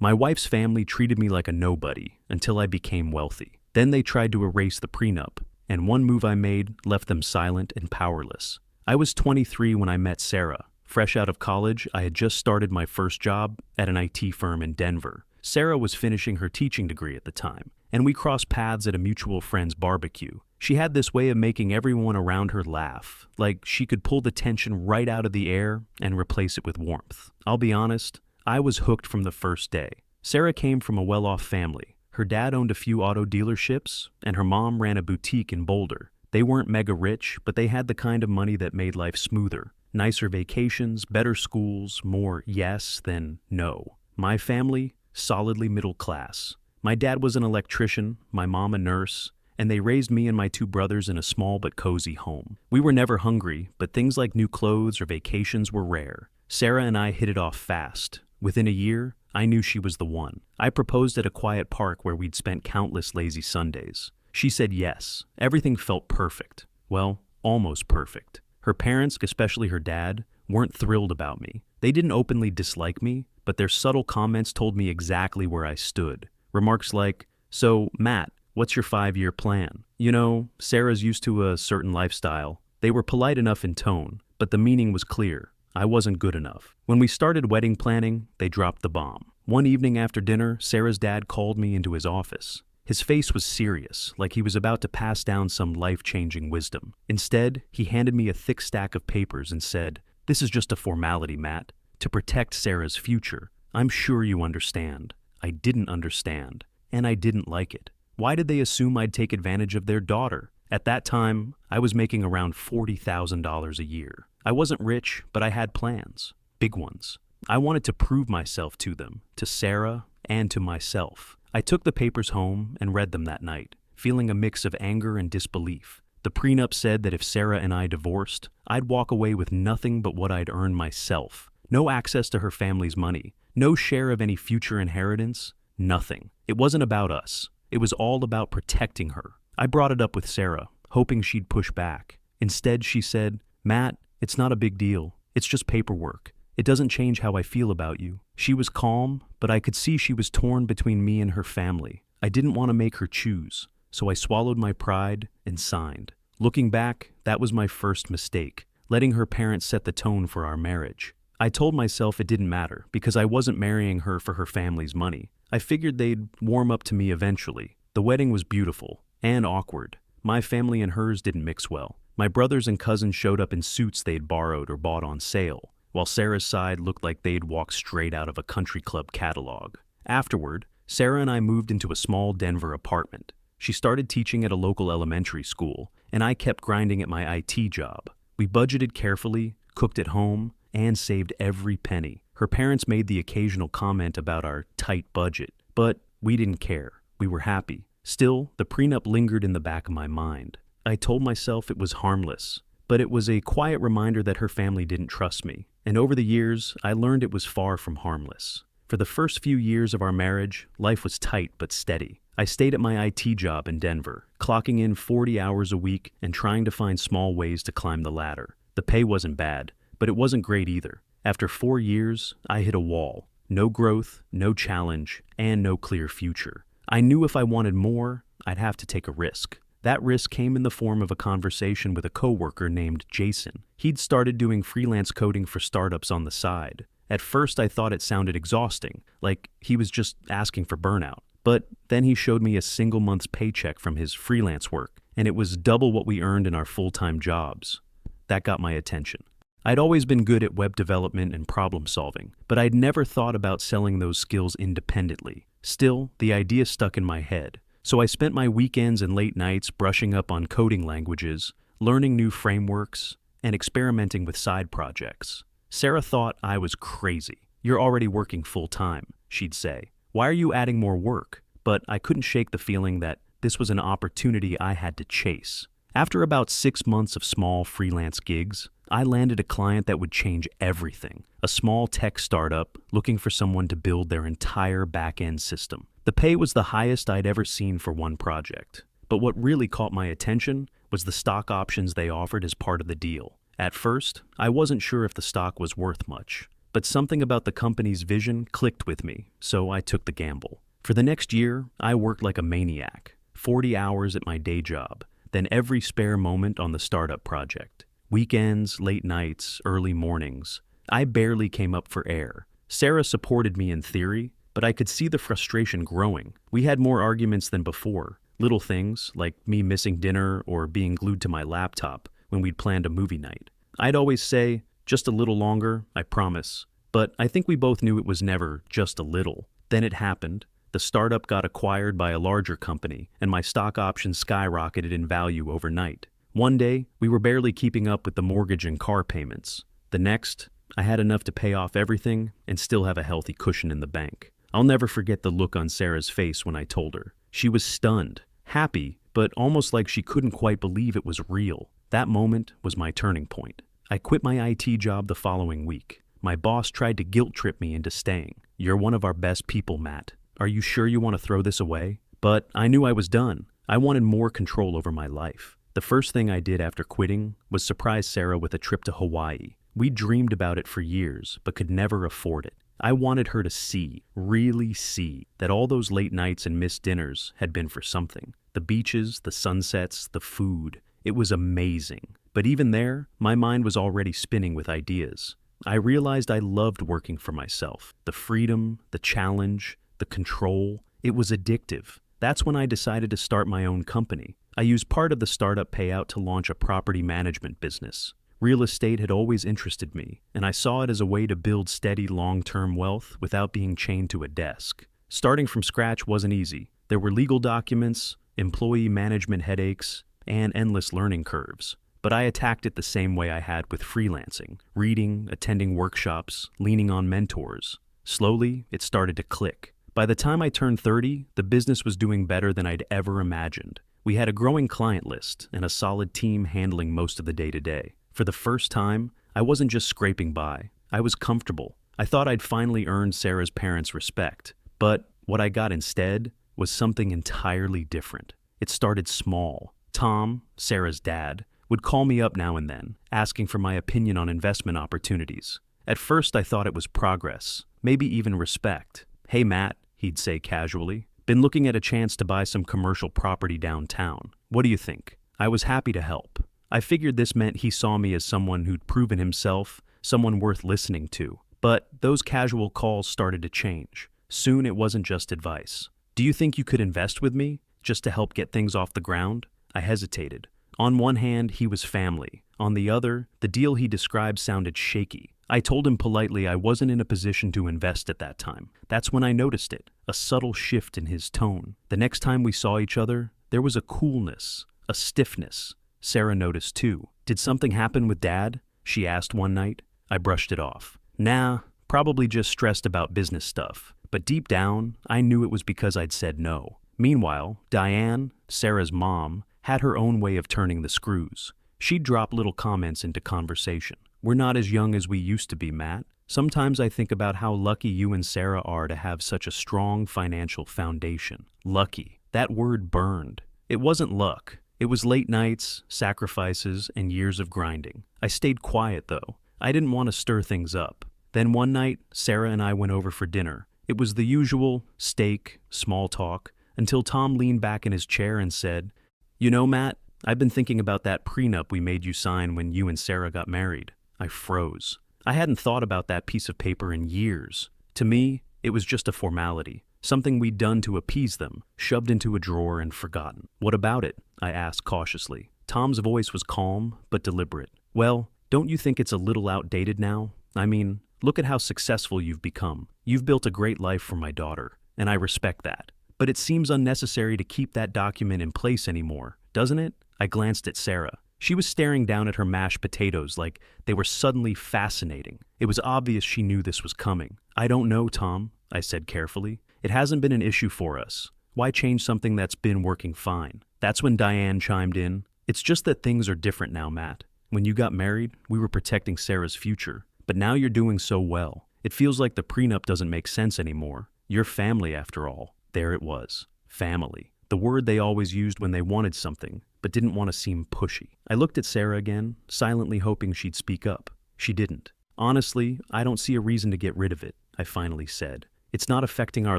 My wife's family treated me like a nobody until I became wealthy. Then they tried to erase the prenup, and one move I made left them silent and powerless. I was 23 when I met Sarah. Fresh out of college, I had just started my first job at an IT firm in Denver. Sarah was finishing her teaching degree at the time, and we crossed paths at a mutual friend's barbecue. She had this way of making everyone around her laugh, like she could pull the tension right out of the air and replace it with warmth. I'll be honest, I was hooked from the first day. Sarah came from a well-off family. Her dad owned a few auto dealerships, and her mom ran a boutique in Boulder. They weren't mega rich, but they had the kind of money that made life smoother. Nicer vacations, better schools, more yes than no. My family, solidly middle class. My dad was an electrician, my mom a nurse, and they raised me and my two brothers in a small but cozy home. We were never hungry, but things like new clothes or vacations were rare. Sarah and I hit it off fast. Within a year, I knew she was the one. I proposed at a quiet park where we'd spent countless lazy Sundays. She said yes. Everything felt perfect. Well, almost perfect. Her parents, especially her dad, weren't thrilled about me. They didn't openly dislike me, but their subtle comments told me exactly where I stood. Remarks like, "So, Matt, what's your 5-year plan? You know, Sarah's used to a certain lifestyle." They were polite enough in tone, but the meaning was clear. I wasn't good enough. When we started wedding planning, they dropped the bomb. One evening after dinner, Sarah's dad called me into his office. His face was serious, like he was about to pass down some life-changing wisdom. Instead, he handed me a thick stack of papers and said, "This is just a formality, Matt, to protect Sarah's future. I'm sure you understand." I didn't understand, and I didn't like it. Why did they assume I'd take advantage of their daughter? At that time, I was making around $40,000 a year. I wasn't rich, but I had plans. Big ones. I wanted to prove myself to them, to Sarah, and to myself. I took the papers home and read them that night, feeling a mix of anger and disbelief. The prenup said that if Sarah and I divorced, I'd walk away with nothing but what I'd earned myself. No access to her family's money, no share of any future inheritance, nothing. It wasn't about us. It was all about protecting her. I brought it up with Sarah, hoping she'd push back. Instead, she said, "Matt, it's not a big deal. It's just paperwork. It doesn't change how I feel about you." She was calm, but I could see she was torn between me and her family. I didn't want to make her choose, so I swallowed my pride and signed. Looking back, that was my first mistake, letting her parents set the tone for our marriage. I told myself it didn't matter because I wasn't marrying her for her family's money. I figured they'd warm up to me eventually. The wedding was beautiful and awkward. My family and hers didn't mix well. My brothers and cousins showed up in suits they'd borrowed or bought on sale, while Sarah's side looked like they'd walked straight out of a country club catalog. Afterward, Sarah and I moved into a small Denver apartment. She started teaching at a local elementary school, and I kept grinding at my IT job. We budgeted carefully, cooked at home, and saved every penny. Her parents made the occasional comment about our tight budget, but we didn't care. We were happy. Still, the prenup lingered in the back of my mind. I told myself it was harmless, but it was a quiet reminder that her family didn't trust me. And over the years, I learned it was far from harmless. For the first few years of our marriage, life was tight but steady. I stayed at my IT job in Denver, clocking in 40 hours a week and trying to find small ways to climb the ladder. The pay wasn't bad, but it wasn't great either. After 4 years, I hit a wall. No growth, no challenge, and no clear future. I knew if I wanted more, I'd have to take a risk. That risk came in the form of a conversation with a coworker named Jason. He'd started doing freelance coding for startups on the side. At first, I thought it sounded exhausting, like he was just asking for burnout. But then he showed me a single month's paycheck from his freelance work, and it was double what we earned in our full-time jobs. That got my attention. I'd always been good at web development and problem solving, but I'd never thought about selling those skills independently. Still, the idea stuck in my head. So I spent my weekends and late nights brushing up on coding languages, learning new frameworks, and experimenting with side projects. Sarah thought I was crazy. "You're already working full-time," she'd say. "Why are you adding more work?" But I couldn't shake the feeling that this was an opportunity I had to chase. After about 6 months of small freelance gigs, I landed a client that would change everything. A small tech startup looking for someone to build their entire back-end system. The pay was the highest I'd ever seen for one project. But what really caught my attention was the stock options they offered as part of the deal. At first, I wasn't sure if the stock was worth much. but something about the company's vision clicked with me, so I took the gamble. For the next year, I worked like a maniac, 40 hours at my day job, then every spare moment on the startup project. Weekends, late nights, early mornings. I barely came up for air. Sarah supported me in theory, but I could see the frustration growing. We had more arguments than before. Little things, like me missing dinner or being glued to my laptop when we'd planned a movie night. I'd always say, just a little longer, I promise. But I think we both knew it was never just a little. Then it happened. The startup got acquired by a larger company, and my stock options skyrocketed in value overnight. One day, we were barely keeping up with the mortgage and car payments. The next, I had enough to pay off everything and still have a healthy cushion in the bank. I'll never forget the look on Sarah's face when I told her. She was stunned, happy, but almost like she couldn't quite believe it was real. That moment was my turning point. I quit my IT job the following week. My boss tried to guilt trip me into staying. "You're one of our best people, Matt. Are you sure you want to throw this away?" But I knew I was done. I wanted more control over my life. The first thing I did after quitting was surprise Sarah with a trip to Hawaii. We dreamed about it for years, but could never afford it. I wanted her to see, really see, that all those late nights and missed dinners had been for something. The beaches, the sunsets, the food. It was amazing. But even there, my mind was already spinning with ideas. I realized I loved working for myself. The freedom, the challenge, the control. It was addictive. That's when I decided to start my own company. I used part of the startup payout to launch a property management business. Real estate had always interested me, and I saw it as a way to build steady long-term wealth without being chained to a desk. Starting from scratch wasn't easy. There were legal documents, employee management headaches, and endless learning curves. But I attacked it the same way I had with freelancing, reading, attending workshops, leaning on mentors. Slowly, it started to click. By the time I turned 30, the business was doing better than I'd ever imagined. We had a growing client list and a solid team handling most of the day-to-day. For the first time, I wasn't just scraping by. I was comfortable. I thought I'd finally earned Sarah's parents' respect. But what I got instead was something entirely different. It started small. Tom, Sarah's dad, would call me up now and then, asking for my opinion on investment opportunities. At first, I thought it was progress, maybe even respect. "Hey, Matt," he'd say casually, "been looking at a chance to buy some commercial property downtown. What do you think?" I was happy to help. I figured this meant he saw me as someone who'd proven himself, someone worth listening to. But those casual calls started to change. Soon it wasn't just advice. "Do you think you could invest with me, just to help get things off the ground?" I hesitated. On one hand, he was family. On the other, the deal he described sounded shaky. I told him politely I wasn't in a position to invest at that time. That's when I noticed it, a subtle shift in his tone. The next time we saw each other, there was a coolness, a stiffness. Sarah noticed too. "Did something happen with Dad?" she asked one night. I brushed it off. "Nah, probably just stressed about business stuff." But deep down, I knew it was because I'd said no. Meanwhile, Diane, Sarah's mom, had her own way of turning the screws. She'd drop little comments into conversation. "We're not as young as we used to be, Matt. Sometimes I think about how lucky you and Sarah are to have such a strong financial foundation." Lucky. That word burned. It wasn't luck. It was late nights, sacrifices, and years of grinding. I stayed quiet, though. I didn't want to stir things up. Then one night, Sarah and I went over for dinner. It was the usual steak, small talk, until Tom leaned back in his chair and said, "You know, Matt, I've been thinking about that prenup we made you sign when you and Sarah got married." I froze. I hadn't thought about that piece of paper in years. To me, it was just a formality, something we'd done to appease them, shoved into a drawer and forgotten. "What about it?" I asked cautiously. Tom's voice was calm but deliberate. "Well, don't you think it's a little outdated now? I mean, look at how successful you've become. You've built a great life for my daughter, and I respect that. But it seems unnecessary to keep that document in place anymore, doesn't it?" I glanced at Sarah. She was staring down at her mashed potatoes like they were suddenly fascinating. It was obvious she knew this was coming. "I don't know, Tom," I said carefully. "It hasn't been an issue for us. Why change something that's been working fine?" That's when Diane chimed in. "It's just that things are different now, Matt. When you got married, we were protecting Sarah's future. But now you're doing so well. It feels like the prenup doesn't make sense anymore. You're family after all." There it was. Family. The word they always used when they wanted something, but didn't want to seem pushy. I looked at Sarah again, silently hoping she'd speak up. She didn't. Honestly, I don't see a reason to get rid of it, I finally said. It's not affecting our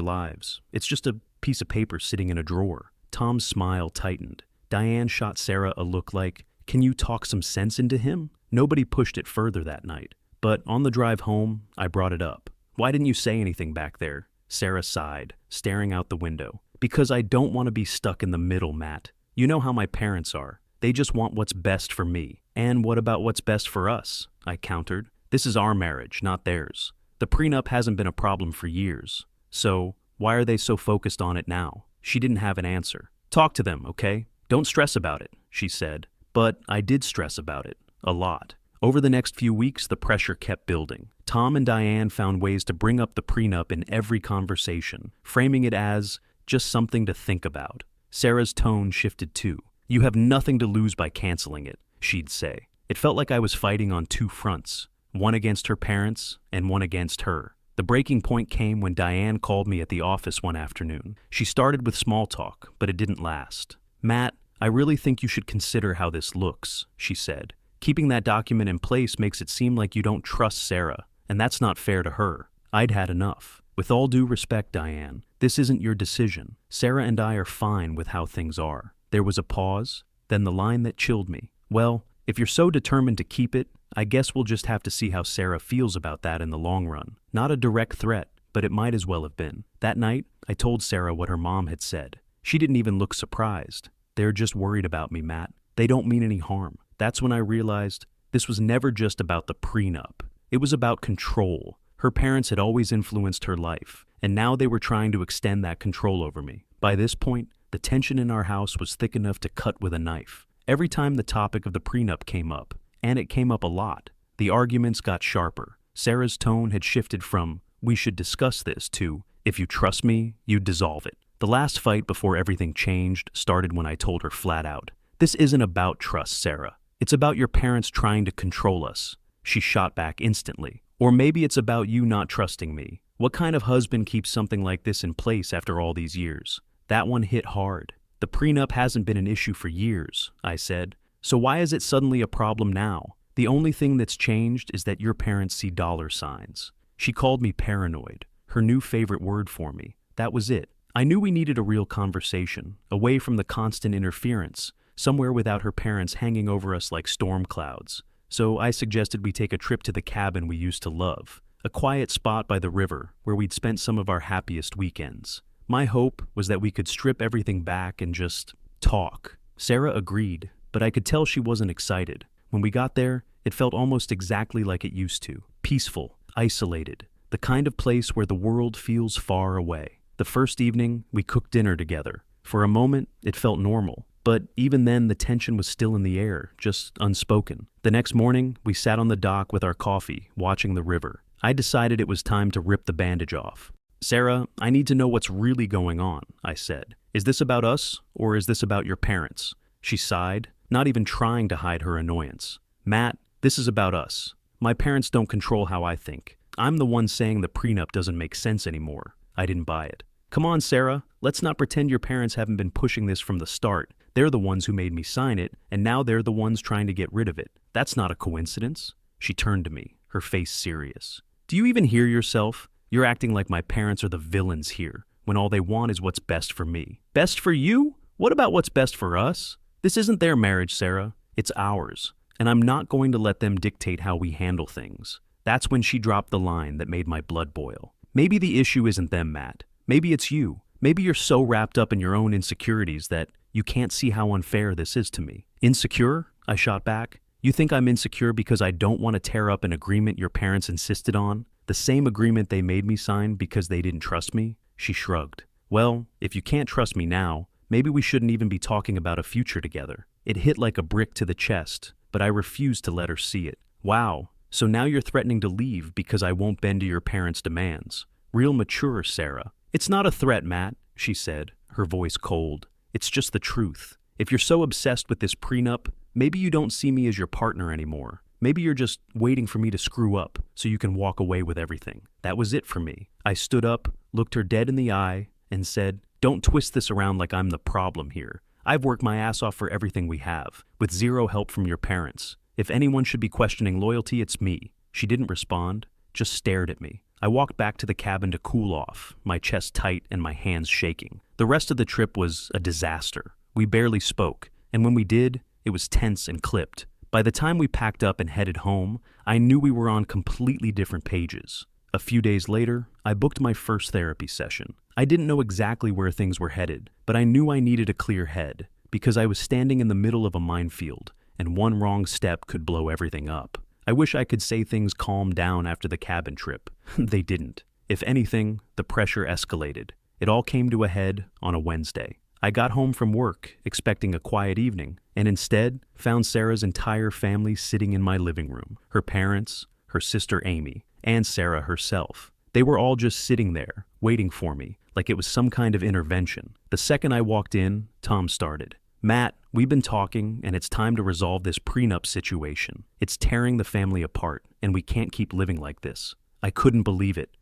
lives. It's just a piece of paper sitting in a drawer. Tom's smile tightened. Diane shot Sarah a look like, "Can you talk some sense into him?" Nobody pushed it further that night. But on the drive home, I brought it up. "Why didn't you say anything back there?" Sarah sighed, staring out the window. "Because I don't want to be stuck in the middle, Matt. You know how my parents are. They just want what's best for me." "And what about what's best for us?" I countered. "This is our marriage, not theirs. The prenup hasn't been a problem for years. So, why are they so focused on it now?" She didn't have an answer. "Talk to them, okay? Don't stress about it," she said. But I did stress about it. A lot. Over the next few weeks, the pressure kept building. Tom and Diane found ways to bring up the prenup in every conversation, framing it as just something to think about. Sarah's tone shifted too. "You have nothing to lose by canceling it," she'd say. It felt like I was fighting on two fronts, one against her parents and one against her. The breaking point came when Diane called me at the office one afternoon. She started with small talk, but it didn't last. "Matt, I really think you should consider how this looks," she said. "Keeping that document in place makes it seem like you don't trust Sarah, and that's not fair to her." I'd had enough. "With all due respect, Diane, this isn't your decision. Sarah and I are fine with how things are." There was a pause, then the line that chilled me. "Well, if you're so determined to keep it, I guess we'll just have to see how Sarah feels about that in the long run." Not a direct threat, but it might as well have been. That night, I told Sarah what her mom had said. She didn't even look surprised. "They're just worried about me, Matt. They don't mean any harm." That's when I realized this was never just about the prenup. It was about control. Her parents had always influenced her life, and now they were trying to extend that control over me. By this point, the tension in our house was thick enough to cut with a knife. Every time the topic of the prenup came up, and it came up a lot, the arguments got sharper. Sarah's tone had shifted from, "We should discuss this," to, "If you trust me, you'd dissolve it." The last fight before everything changed started when I told her flat out, "This isn't about trust, Sarah. It's about your parents trying to control us." She shot back instantly. "Or maybe it's about you not trusting me. What kind of husband keeps something like this in place after all these years?" That one hit hard. "The prenup hasn't been an issue for years," I said. "So why is it suddenly a problem now? The only thing that's changed is that your parents see dollar signs." She called me paranoid, her new favorite word for me. That was it. I knew we needed a real conversation, away from the constant interference, somewhere without her parents hanging over us like storm clouds. So I suggested we take a trip to the cabin we used to love, a quiet spot by the river where we'd spent some of our happiest weekends. My hope was that we could strip everything back and just talk. Sarah agreed, but I could tell she wasn't excited. When we got there, it felt almost exactly like it used to. Peaceful, isolated, the kind of place where the world feels far away. The first evening, we cooked dinner together. For a moment, it felt normal. But even then, the tension was still in the air, just unspoken. The next morning, we sat on the dock with our coffee, watching the river. I decided it was time to rip the bandage off. "Sarah, I need to know what's really going on," I said. "Is this about us, or is this about your parents?" She sighed, not even trying to hide her annoyance. "Matt, this is about us. My parents don't control how I think. I'm the one saying the prenup doesn't make sense anymore." I didn't buy it. "Come on, Sarah, let's not pretend your parents haven't been pushing this from the start. They're the ones who made me sign it, and now they're the ones trying to get rid of it. That's not a coincidence." She turned to me, her face serious. "Do you even hear yourself? You're acting like my parents are the villains here, when all they want is what's best for me." "Best for you? What about what's best for us? This isn't their marriage, Sarah. It's ours, and I'm not going to let them dictate how we handle things." That's when she dropped the line that made my blood boil. "Maybe the issue isn't them, Matt. Maybe it's you. Maybe you're so wrapped up in your own insecurities that you can't see how unfair this is to me." "Insecure?" I shot back. "You think I'm insecure because I don't want to tear up an agreement your parents insisted on? The same agreement they made me sign because they didn't trust me?" She shrugged. "Well, if you can't trust me now, maybe we shouldn't even be talking about a future together." It hit like a brick to the chest, but I refused to let her see it. "Wow, so now you're threatening to leave because I won't bend to your parents' demands. Real mature, Sarah." "It's not a threat, Matt," she said, her voice cold. "It's just the truth. If you're so obsessed with this prenup, maybe you don't see me as your partner anymore. Maybe you're just waiting for me to screw up so you can walk away with everything." That was it for me. I stood up, looked her dead in the eye, and said, "Don't twist this around like I'm the problem here. I've worked my ass off for everything we have, with zero help from your parents. If anyone should be questioning loyalty, it's me." She didn't respond, just stared at me. I walked back to the cabin to cool off, my chest tight and my hands shaking. The rest of the trip was a disaster. We barely spoke, and when we did, it was tense and clipped. By the time we packed up and headed home, I knew we were on completely different pages. A few days later, I booked my first therapy session. I didn't know exactly where things were headed, but I knew I needed a clear head, because I was standing in the middle of a minefield, and one wrong step could blow everything up. I wish I could say things calmed down after the cabin trip. They didn't. If anything, the pressure escalated. It all came to a head on a Wednesday. I got home from work, expecting a quiet evening, and instead found Sarah's entire family sitting in my living room. Her parents, her sister Amy, and Sarah herself. They were all just sitting there, waiting for me, like it was some kind of intervention. The second I walked in, Tom started. "Matt, we've been talking, and it's time to resolve this prenup situation. It's tearing the family apart, and we can't keep living like this." I couldn't believe it.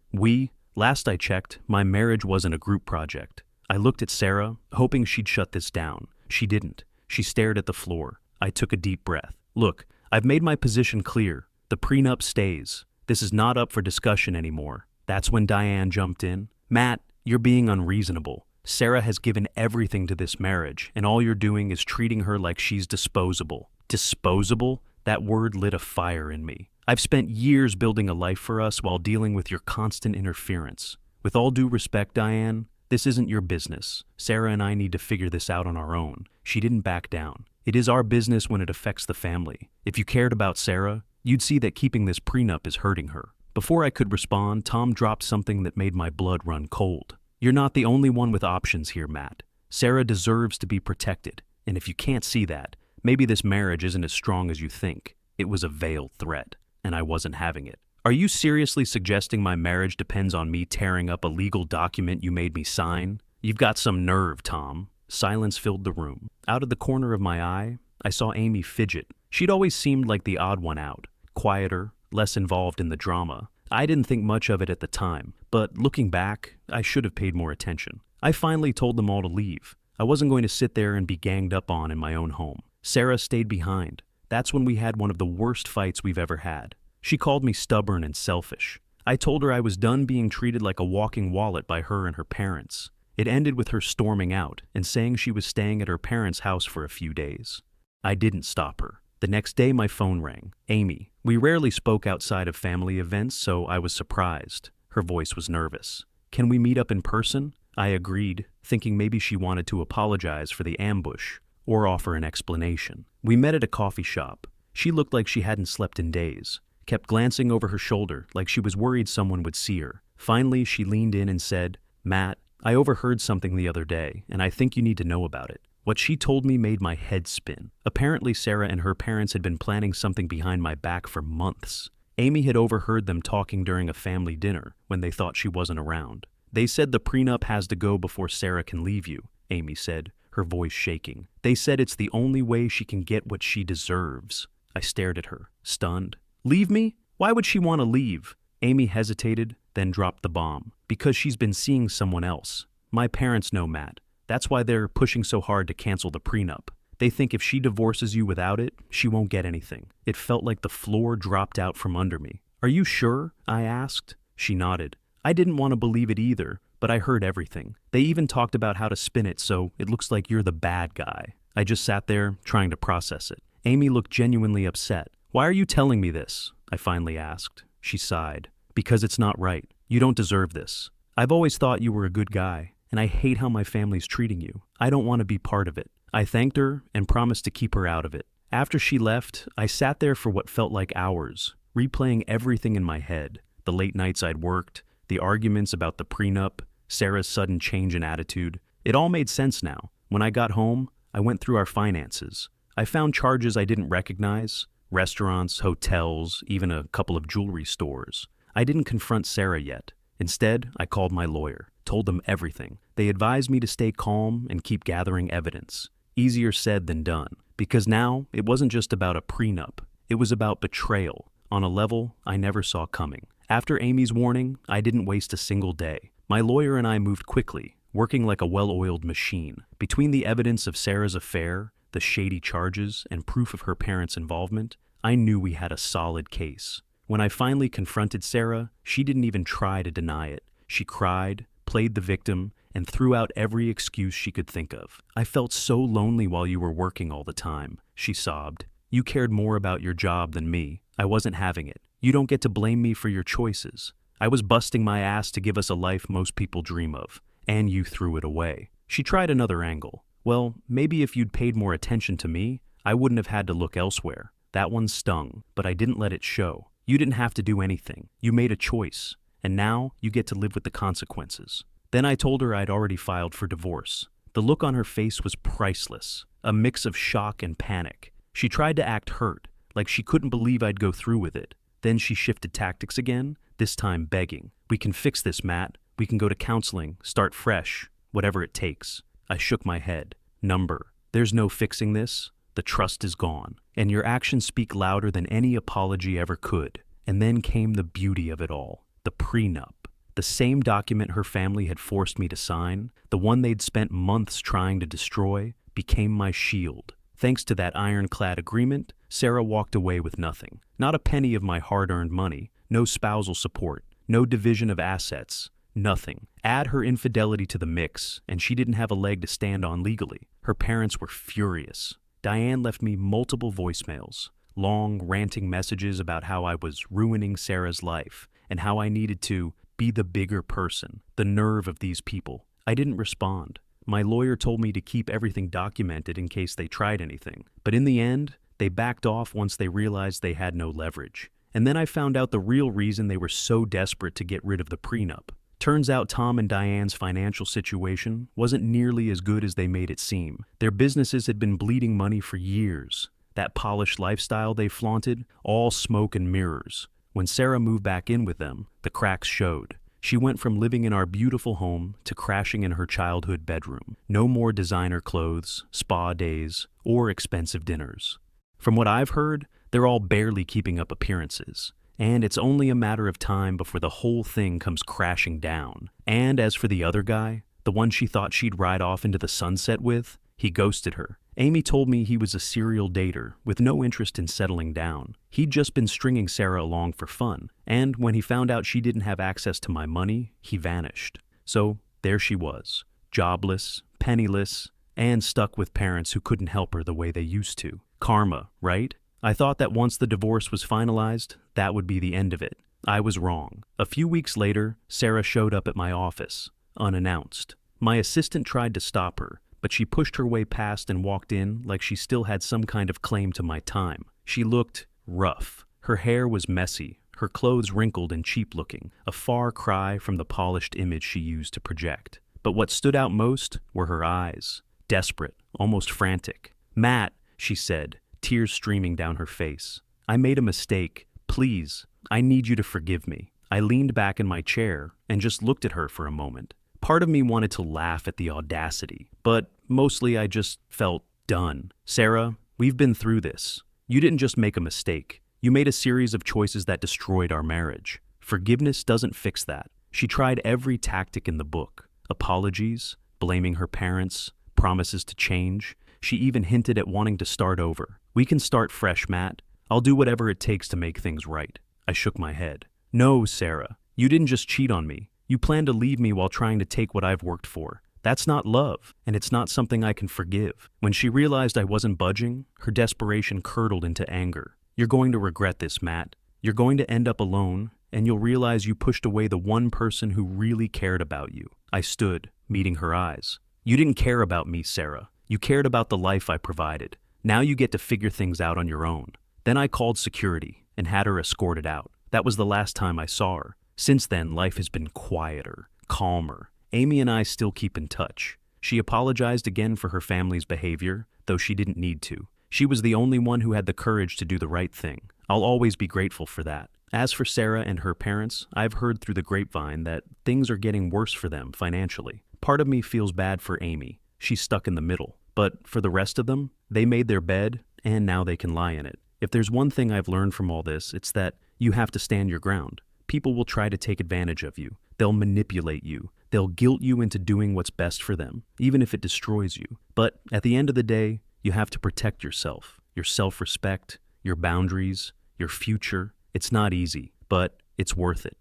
Last I checked, my marriage wasn't a group project. I looked at Sarah, hoping she'd shut this down. She didn't. She stared at the floor. I took a deep breath. "Look, I've made my position clear. The prenup stays. This is not up for discussion anymore." That's when Diane jumped in. "Matt, you're being unreasonable. Sarah has given everything to this marriage, and all you're doing is treating her like she's disposable." Disposable? That word lit a fire in me. I've spent years building a life for us while dealing with your constant interference. With all due respect, Diane, this isn't your business. Sarah and I need to figure this out on our own. She didn't back down. It is our business when it affects the family. If you cared about Sarah, you'd see that keeping this prenup is hurting her. Before I could respond, Tom dropped something that made my blood run cold. "You're not the only one with options here, Matt. Sarah deserves to be protected, and if you can't see that, maybe this marriage isn't as strong as you think." It was a veiled threat, and I wasn't having it. "Are you seriously suggesting my marriage depends on me tearing up a legal document you made me sign? You've got some nerve, Tom." Silence filled the room. Out of the corner of my eye, I saw Amy fidget. She'd always seemed like the odd one out, quieter, less involved in the drama. I didn't think much of it at the time, but looking back, I should have paid more attention. I finally told them all to leave. I wasn't going to sit there and be ganged up on in my own home. Sarah stayed behind. That's when we had one of the worst fights we've ever had. She called me stubborn and selfish. I told her I was done being treated like a walking wallet by her and her parents. It ended with her storming out and saying she was staying at her parents' house for a few days. I didn't stop her. The next day my phone rang. "Amy." We rarely spoke outside of family events, so I was surprised. Her voice was nervous. "Can we meet up in person?" I agreed, thinking maybe she wanted to apologize for the ambush or offer an explanation. We met at a coffee shop. She looked like she hadn't slept in days, kept glancing over her shoulder like she was worried someone would see her. Finally, she leaned in and said, "Matt, I overheard something the other day, and I think you need to know about it." What she told me made my head spin. Apparently, Sarah and her parents had been planning something behind my back for months. Amy had overheard them talking during a family dinner when they thought she wasn't around. "They said the prenup has to go before Sarah can leave you," Amy said, her voice shaking. "They said it's the only way she can get what she deserves." I stared at her, stunned. "Leave me? Why would she want to leave?" Amy hesitated, then dropped the bomb. "Because she's been seeing someone else. My parents know, Matt. That's why they're pushing so hard to cancel the prenup. They think if she divorces you without it, she won't get anything." It felt like the floor dropped out from under me. "Are you sure?" I asked. She nodded. I didn't want to believe it either, but I heard everything. They even talked about how to spin it so it looks like you're the bad guy. I just sat there, trying to process it. Amy looked genuinely upset. "Why are you telling me this?" I finally asked. She sighed. "Because it's not right. You don't deserve this. I've always thought you were a good guy, and I hate how my family's treating you. I don't want to be part of it." I thanked her and promised to keep her out of it. After she left, I sat there for what felt like hours, replaying everything in my head. The late nights I'd worked, the arguments about the prenup, Sarah's sudden change in attitude. It all made sense now. When I got home, I went through our finances. I found charges I didn't recognize, restaurants, hotels, even a couple of jewelry stores. I didn't confront Sarah yet. Instead, I called my lawyer, told them everything. They advised me to stay calm and keep gathering evidence. Easier said than done, because now it wasn't just about a prenup. It was about betrayal, on a level I never saw coming. After Amy's warning, I didn't waste a single day. My lawyer and I moved quickly, working like a well-oiled machine. Between the evidence of Sarah's affair, the shady charges, and proof of her parents' involvement, I knew we had a solid case. When I finally confronted Sarah, she didn't even try to deny it. She cried, played the victim, and threw out every excuse she could think of. "I felt so lonely while you were working all the time," she sobbed. "You cared more about your job than me. I wasn't having it. You don't get to blame me for your choices. I was busting my ass to give us a life most people dream of, and you threw it away." She tried another angle. "Well, maybe if you'd paid more attention to me, I wouldn't have had to look elsewhere." That one stung, but I didn't let it show. "You didn't have to do anything. You made a choice, and now you get to live with the consequences." Then I told her I'd already filed for divorce. The look on her face was priceless, a mix of shock and panic. She tried to act hurt, like she couldn't believe I'd go through with it. Then she shifted tactics again, this time begging. "We can fix this, Matt. We can go to counseling, start fresh, whatever it takes." I shook my head. "Number, there's no fixing this. The trust is gone, and your actions speak louder than any apology ever could." And then came the beauty of it all, the prenup. The same document her family had forced me to sign, the one they'd spent months trying to destroy, became my shield. Thanks to that ironclad agreement, Sarah walked away with nothing. Not a penny of my hard-earned money, no spousal support, no division of assets, nothing. Add her infidelity to the mix, and she didn't have a leg to stand on legally. Her parents were furious. Diane left me multiple voicemails, long, ranting messages about how I was ruining Sarah's life and how I needed to be the bigger person. The nerve of these people. I didn't respond. My lawyer told me to keep everything documented in case they tried anything. But in the end, they backed off once they realized they had no leverage. And then I found out the real reason they were so desperate to get rid of the prenup. Turns out Tom and Diane's financial situation wasn't nearly as good as they made it seem. Their businesses had been bleeding money for years. That polished lifestyle they flaunted, all smoke and mirrors. When Sarah moved back in with them, the cracks showed. She went from living in our beautiful home to crashing in her childhood bedroom. No more designer clothes, spa days, or expensive dinners. From what I've heard, they're all barely keeping up appearances. And it's only a matter of time before the whole thing comes crashing down. And as for the other guy, the one she thought she'd ride off into the sunset with, he ghosted her. Amy told me he was a serial dater with no interest in settling down. He'd just been stringing Sarah along for fun, and when he found out she didn't have access to my money, he vanished. So there she was, jobless, penniless, and stuck with parents who couldn't help her the way they used to. Karma, right? I thought that once the divorce was finalized, that would be the end of it. I was wrong. A few weeks later, Sarah showed up at my office, unannounced. My assistant tried to stop her, but she pushed her way past and walked in like she still had some kind of claim to my time. She looked rough. Her hair was messy, her clothes wrinkled and cheap-looking, a far cry from the polished image she used to project. But what stood out most were her eyes, desperate, almost frantic. "Matt," she said, tears streaming down her face. "I made a mistake. Please, I need you to forgive me." I leaned back in my chair and just looked at her for a moment. Part of me wanted to laugh at the audacity, but mostly I just felt done. "Sarah, we've been through this. You didn't just make a mistake. You made a series of choices that destroyed our marriage. Forgiveness doesn't fix that." She tried every tactic in the book. Apologies, blaming her parents, promises to change. She even hinted at wanting to start over. "We can start fresh, Matt. I'll do whatever it takes to make things right." I shook my head. "No, Sarah. You didn't just cheat on me. You planned to leave me while trying to take what I've worked for. That's not love, and it's not something I can forgive." When she realized I wasn't budging, her desperation curdled into anger. "You're going to regret this, Matt. You're going to end up alone, and you'll realize you pushed away the one person who really cared about you." I stood, meeting her eyes. "You didn't care about me, Sarah. You cared about the life I provided. Now you get to figure things out on your own." Then I called security and had her escorted out. That was the last time I saw her. Since then, life has been quieter, calmer. Amy and I still keep in touch. She apologized again for her family's behavior, though she didn't need to. She was the only one who had the courage to do the right thing. I'll always be grateful for that. As for Sarah and her parents, I've heard through the grapevine that things are getting worse for them financially. Part of me feels bad for Amy. She's stuck in the middle. But for the rest of them, they made their bed, and now they can lie in it. If there's one thing I've learned from all this, it's that you have to stand your ground. People will try to take advantage of you. They'll manipulate you. They'll guilt you into doing what's best for them, even if it destroys you. But at the end of the day, you have to protect yourself, your self-respect, your boundaries, your future. It's not easy, but it's worth it.